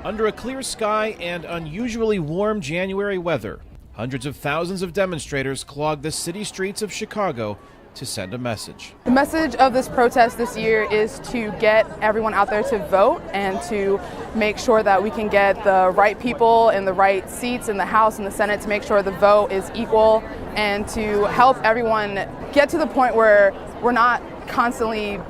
Under a clear sky and unusually warm January weather, hundreds of thousands of demonstrators clogged the city streets of Chicago to send a message. The message of this protest this year is to get everyone out there to vote and to make sure that we can get the right people in the right seats in the House and the Senate to make sure the vote is equal and to help everyone get to the point where we're not constantly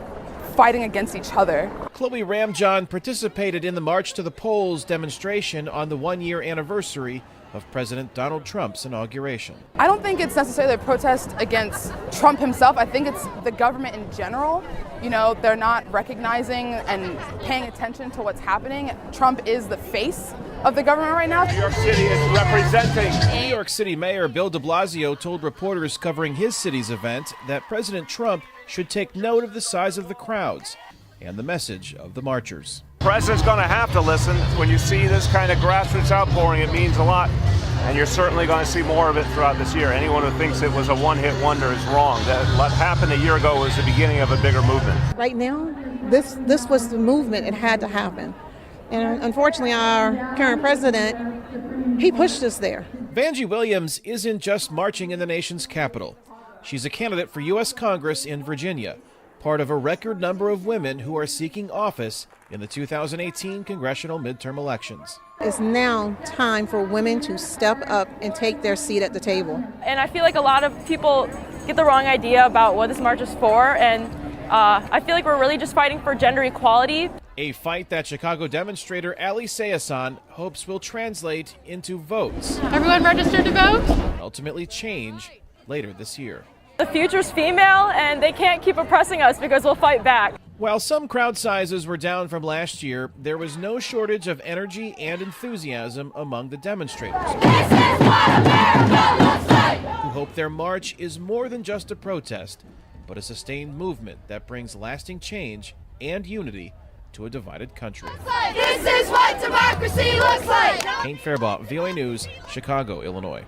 fighting against each other. Chloe Ramjohn participated in the March to the Polls demonstration on the one-year anniversary of President Donald Trump's inauguration. I don't think it's necessarily a protest against Trump himself. I think it's the government in general. You know, they're not recognizing and paying attention to what's happening. Trump is the face of the government right now. New York City is representing. New York City Mayor Bill de Blasio told reporters covering his city's event that President Trump should take note of the size of the crowds and the message of the marchers. The president's going to have to listen. When you see this kind of grassroots outpouring, it means a lot. And you're certainly going to see more of it throughout this year. Anyone who thinks it was a one-hit wonder is wrong. What happened a year ago was the beginning of a bigger movement. Right now, this was the movement. It had to happen. And unfortunately, our current president, he pushed us there. Vanjie Williams isn't just marching in the nation's capital. She's a candidate for U.S. Congress in Virginia, part of a record number of women who are seeking office in the 2018 congressional midterm elections. It's now time for women to step up and take their seat at the table. And I feel like a lot of people get the wrong idea about what this march is for, and I feel like we're really just fighting for gender equality. A fight that Chicago demonstrator Ali Sayasan hopes will translate into votes. Everyone registered to vote? And ultimately change later this year. The future's female, and they can't keep oppressing us because we'll fight back. While some crowd sizes were down from last year, there was no shortage of energy and enthusiasm among the demonstrators. This is what America looks like! Who hope their march is more than just a protest, but a sustained movement that brings lasting change and unity to a divided country. This is what democracy looks like! Kane, Farabaugh, VOA News, Chicago, Illinois.